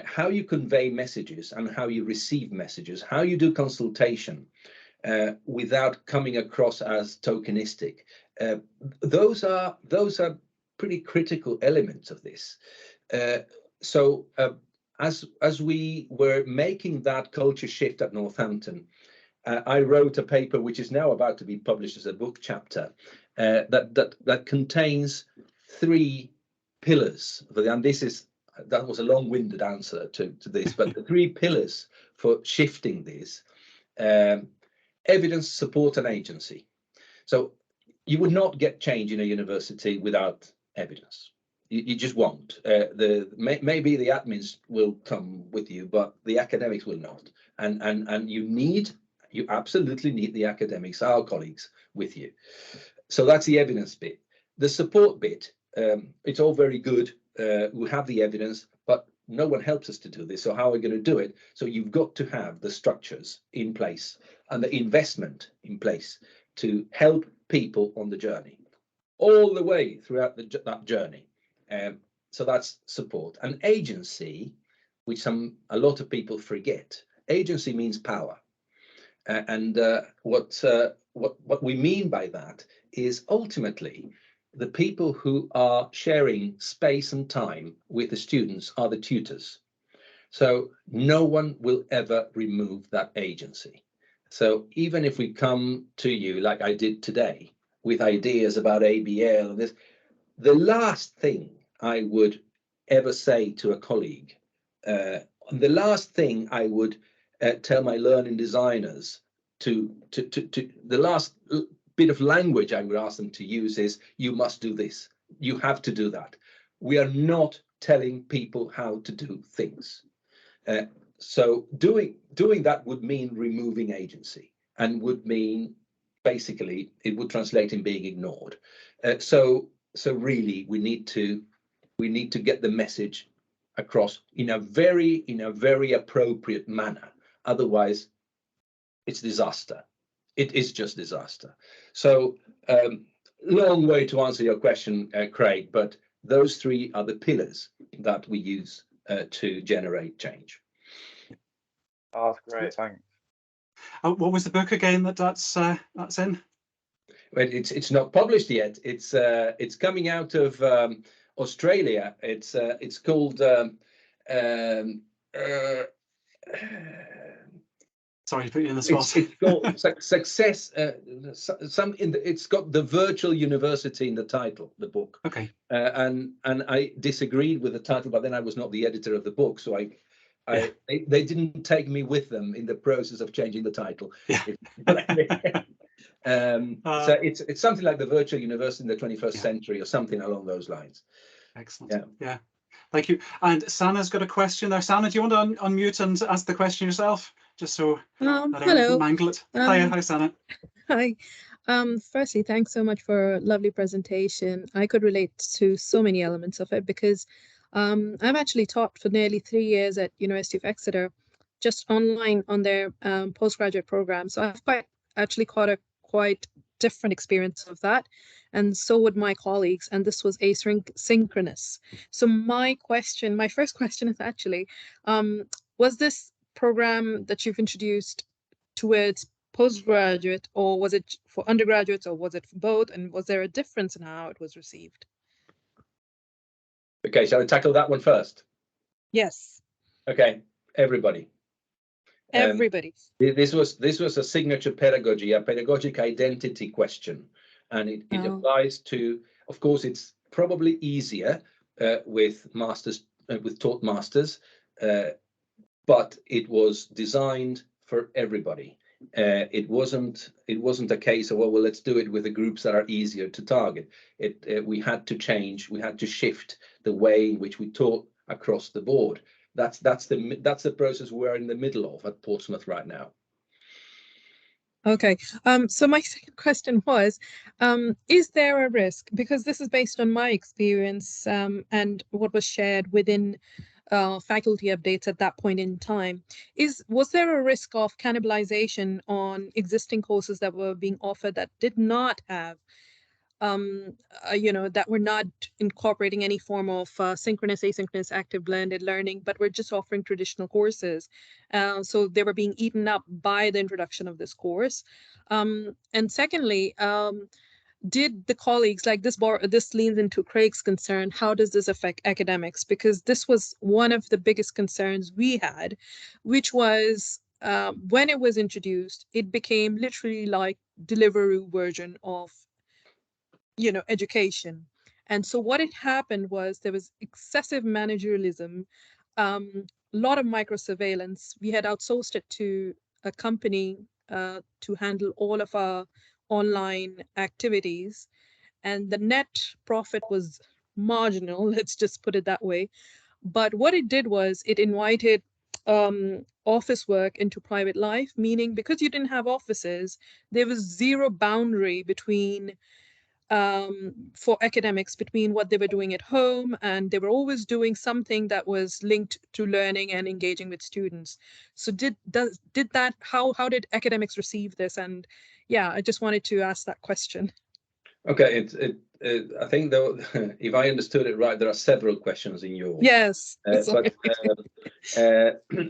How you convey messages and how you receive messages, how you do consultation without coming across as tokenistic. Those are pretty critical elements of this. As we were making that culture shift at Northampton, I wrote a paper which is now about to be published as a book chapter that contains 3 pillars. And that was a long-winded answer to this, but the 3 pillars for shifting this: evidence, support, and agency. So you would not get change in a university without evidence. You just won't. Maybe the admins will come with you, but the academics will not. And you absolutely need the academics, our colleagues, with you. So that's the evidence bit. The support bit, it's all very good. We have the evidence, but no one helps us to do this. So how are we going to do it? So you've got to have the structures in place and the investment in place to help people on the journey, all the way throughout that journey. So that's support. And agency, which a lot of people forget. Agency means power. What we mean by that is ultimately the people who are sharing space and time with the students are the tutors. So no one will ever remove that agency. So even if we come to you like I did today with ideas about ABL and this, the last thing I would ever say to a colleague, the last thing I would tell my learning designers the last bit of language I would ask them to use is, you must do this, you have to do that. We are not telling people how to do things. So doing that would mean removing agency, and would mean basically it would translate in being ignored. So really we need to get the message across in a very appropriate manner. Otherwise, it's disaster. It is just disaster. So long way to answer your question, Craig, but those 3 are the pillars that we use to generate change. Oh, that's great, thanks. What was the book again that's in? Well, it's not published yet. It's coming out of Australia, it's called sorry to put you in the spot. It's called success. It's got the virtual university in the title, the book. Okay. And I disagreed with the title, but then I was not the editor of the book, so they didn't take me with them in the process of changing the title. Yeah. So it's something like the virtual university in the 21st century, or something along those lines. Excellent. Yeah. Thank you. And Sana's got a question there. Sana, do you want to unmute and ask the question yourself, just so I don't mangle it? Hi, Sana. Hi. Firstly, thanks so much for a lovely presentation. I could relate to so many elements of it because I've actually taught for nearly 3 years at University of Exeter, just online on their postgraduate program. So I've actually caught a quite different experience of that. And so would my colleagues, and this was asynchronous. So my first question is actually, was this program that you've introduced towards postgraduate, or was it for undergraduates, or was it for both? And was there a difference in how it was received? Okay, shall I tackle that one first? Yes. Okay, everybody. Everybody. This was a signature pedagogy, a pedagogic identity question, and it applies to. Of course, it's probably easier with masters, with taught masters, but it was designed for everybody. It wasn't a case of, well, let's do it with the groups that are easier to target. We had to change, we had to shift the way in which we taught across the board. That's the process we're in the middle of at Portsmouth right now. Okay, so my second question was, is there a risk, because this is based on my experience and what was shared within faculty updates at that point in time, was there a risk of cannibalization on existing courses that were being offered that did not have that were not incorporating any form of synchronous, asynchronous, active blended learning, but were just offering traditional courses. So they were being eaten up by the introduction of this course. And secondly, did the colleagues, like this leans into Craig's concern, how does this affect academics? Because this was one of the biggest concerns we had, which was when it was introduced, it became literally like Deliveroo version of education. And so what had happened was there was excessive managerialism, a lot of microsurveillance. We had outsourced it to a company to handle all of our online activities, and the net profit was marginal, let's just put it that way. But what it did was it invited office work into private life, meaning because you didn't have offices, there was zero boundary between for academics between what they were doing at home, and they were always doing something that was linked to learning and engaging with students. So how did academics receive this? And yeah, I just wanted to ask that question. Okay, I think though, if I understood it right, there are several questions in yours. Yes. And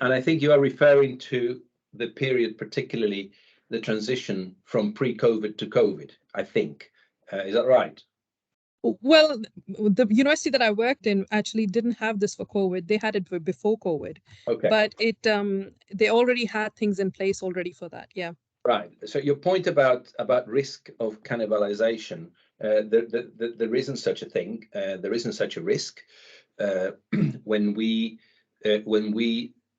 I think you are referring to the period, particularly the transition from pre-COVID to COVID, I think. Is that right? Well, the university that I worked in actually didn't have this for COVID. They had it before COVID. Okay. But they already had things in place already for that. Yeah. Right. So your point about risk of cannibalization, there isn't such a thing. There isn't such a risk when we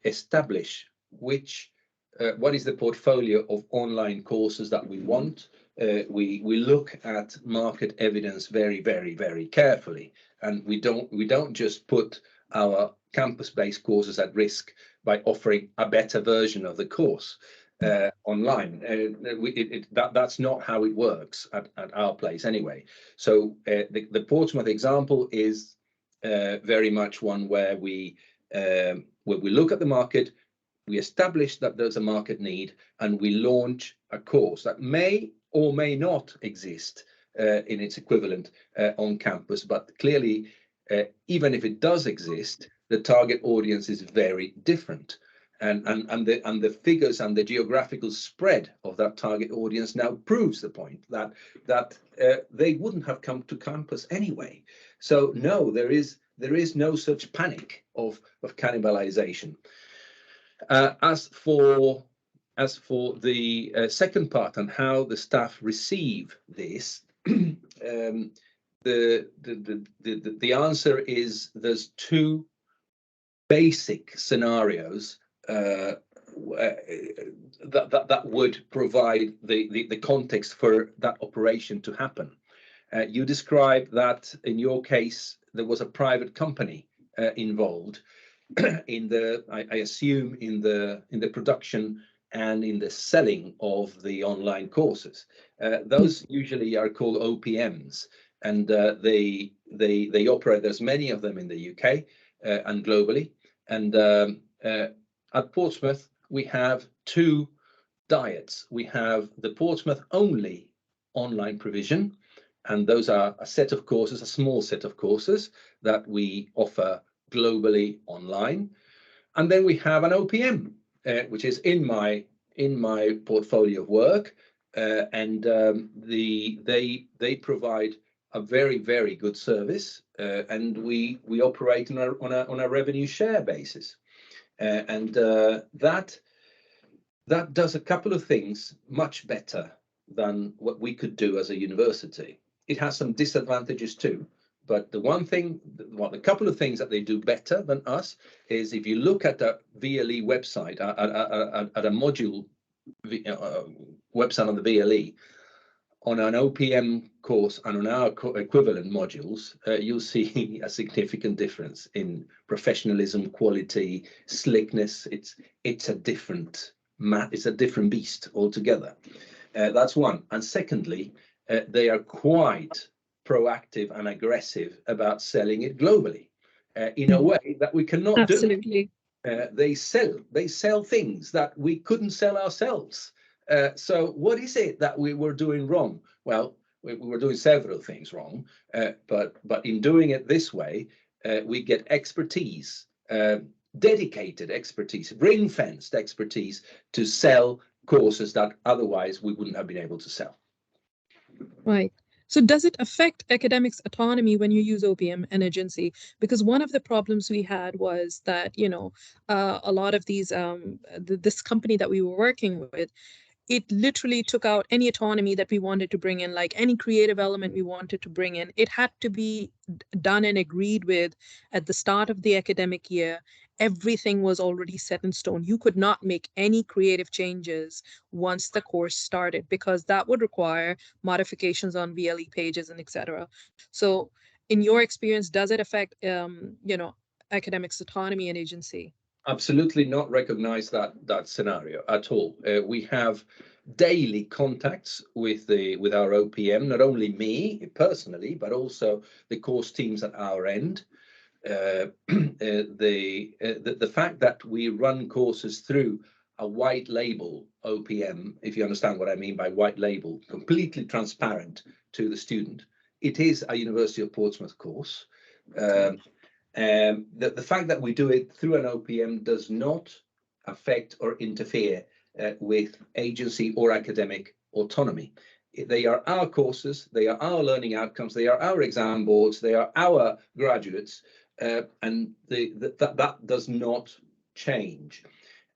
establish what is the portfolio of online courses that we want. We look at market evidence very, very, very carefully, and we don't just put our campus-based courses at risk by offering a better version of the course online. That's not how it works at our place anyway. So the Portsmouth example is very much one where we look at the market, we establish that there's a market need, and we launch a course that may or may not exist in its equivalent on campus. But clearly, even if it does exist, the target audience is very different. And the figures and the geographical spread of that target audience now proves the point that they wouldn't have come to campus anyway. So no, there is no such panic of cannibalization. As for the second part on how the staff receive this, the answer is there's two basic scenarios that would provide the context for that operation to happen. You described that in your case there was a private company involved in the, I assume, in the production and in the selling of the online courses. Those usually are called OPMs, and they operate. There's many of them in the UK and globally. And at Portsmouth, we have two diets. We have the Portsmouth only online provision, and those are a set of courses, a small set of courses that we offer globally online. And then we have an OPM, which is in my portfolio of work, and they provide a very, very good service, and we operate on a revenue share basis, and that does a couple of things much better than what we could do as a university. It has some disadvantages too, but the one thing, well, a couple of things that they do better than us is if you look at the VLE website, at a module website on the VLE, on an OPM course and on our equivalent modules, you'll see a significant difference in professionalism, quality, slickness. It's a different beast altogether. That's one. And secondly, they are quite proactive and aggressive about selling it globally in a way that we cannot do. Absolutely. They sell things that we couldn't sell ourselves. So what is it that we were doing wrong? Well, we were doing several things wrong, but in doing it this way, we get expertise, dedicated expertise, ring-fenced expertise to sell courses that otherwise we wouldn't have been able to sell. Right. So does it affect academics' autonomy when you use OPM and agency? Because one of the problems we had was that, you know, a lot of these, this company that we were working with, it literally took out any autonomy that we wanted to bring in, like any creative element we wanted to bring in. It had to be done and agreed with at the start of the academic year. Everything was already set in stone. You could not make any creative changes once the course started, because that would require modifications on VLE pages and etc. So in your experience, does it affect, you know, academics' autonomy and agency? Absolutely not recognize that scenario at all. We have daily contacts with our OPM, not only me personally, but also the course teams at our end. The fact that we run courses through a white label OPM, if you understand what I mean by white label, completely transparent to the student. It is a University of Portsmouth course. The fact that we do it through an OPM does not affect or interfere with agency or academic autonomy. They are our courses, they are our learning outcomes, they are our exam boards, they are our graduates, and that does not change.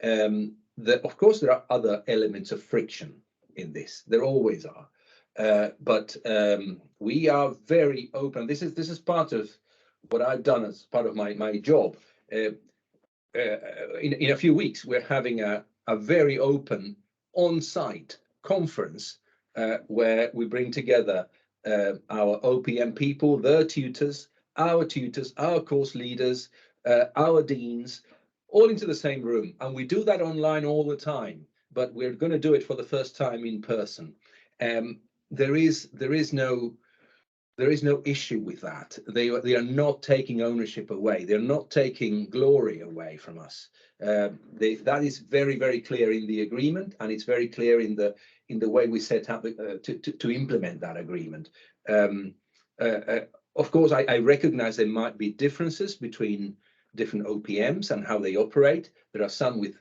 Of course, there are other elements of friction in this. There always are, but we are very open. This is part of what I've done as part of my job. In a few weeks, we're having a very open on-site conference where we bring together our OPM people, their tutors, our course leaders, our deans, all into the same room. And we do that online all the time, but we're going to do it for the first time in person. There is no issue with that. They are not taking ownership away. They're not taking glory away from us. That is very, very clear in the agreement, and it's very clear in the way we set up to implement that agreement. Of course, I recognize there might be differences between different OPMs and how they operate. There are some with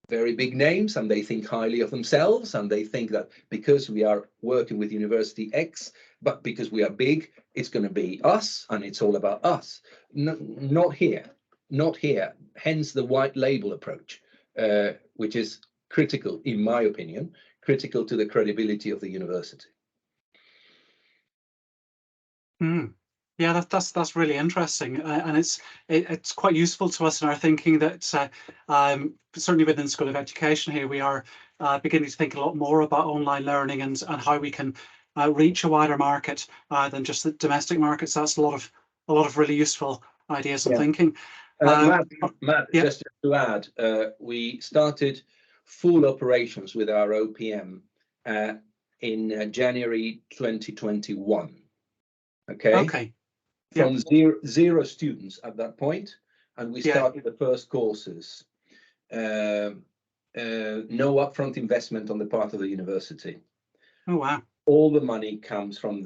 very big names, and they think highly of themselves, and they think that because we are working with University X, but because we are big, it's going to be us, and it's all about us. Not here, not here. Hence the white label approach, which is critical, in my opinion, critical to the credibility of the university. Yeah, that's really interesting, and it's quite useful to us in our thinking that certainly within the School of Education here we are beginning to think a lot more about online learning and how we can reach a wider market than just the domestic markets. So that's a lot of really useful ideas and thinking. Matt, yeah. Just to add, we started full operations with our OPM in January 2021. Okay. From zero students at that point, and we started the first courses. No upfront investment on the part of the university. Oh wow! All the money comes from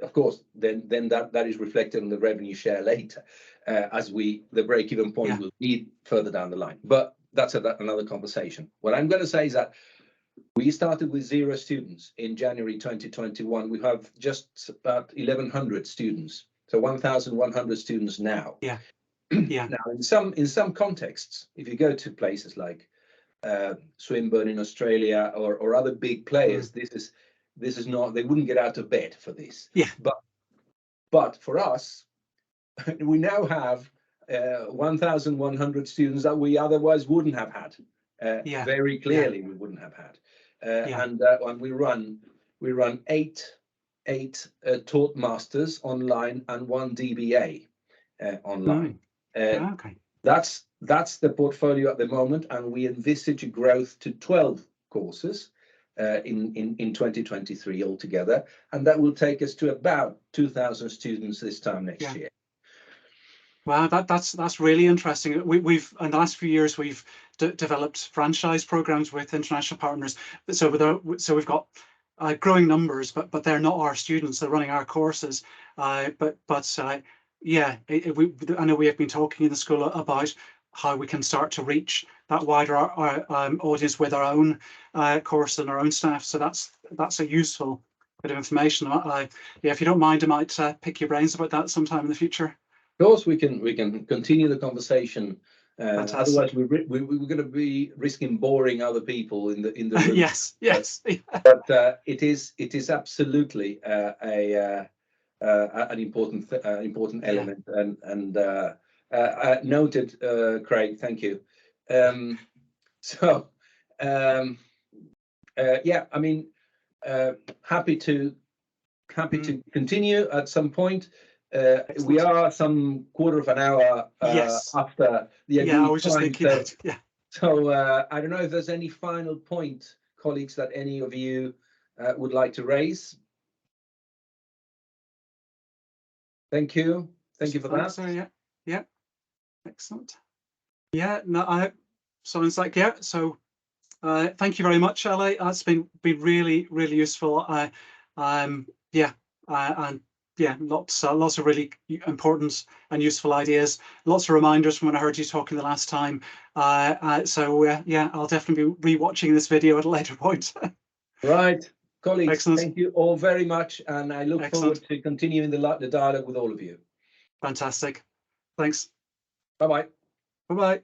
of course, then that is reflected on the revenue share later, as the break-even point will be further down the line. But that's another conversation. What I'm going to say is that we started with 0 students in January 2021. We have just about 1,100 students. So 1,100 students now. Yeah. Now, in some contexts, if you go to places like Swinburne in Australia or other big players, this is not. They wouldn't get out of bed for this. Yeah. But for us, we now have 1,100 students that we otherwise wouldn't have had. Very clearly, we wouldn't have had. And we run eight taught masters online and 1 DBA online. Okay. That's the portfolio at the moment, and we envisage a growth to 12 courses in 2023 altogether, and that will take us to about 2,000 students this time next year. Wow, that's really interesting. We've in the last few years we've developed franchise programs with international partners. So we've got growing numbers, but they're not our students. They're running our courses. I know we have been talking in the school about how we can start to reach that wider audience with our own course and our own staff. So that's a useful bit of information. If you don't mind, I might pick your brains about that sometime in the future. Of course, we can continue the conversation. Otherwise, we're going to be risking boring other people in the room. Yes. But it is absolutely an important element, and noted, Craig. Thank you. I mean, happy to continue at some point. We are some quarter of an hour after the agreed I was just time, thinking that. So I don't know if there's any final point, colleagues, that any of you would like to raise. Thank you for that. So, yeah, excellent. Sounds like So thank you very much, Ale. That's been really useful. Lots of really important and useful ideas. Lots of reminders from when I heard you talking the last time. I'll definitely be rewatching this video at a later point. Right, colleagues. Excellent. Thank you all very much, and I look forward to continuing the dialogue with all of you. Fantastic. Thanks. Bye-bye. Bye-bye.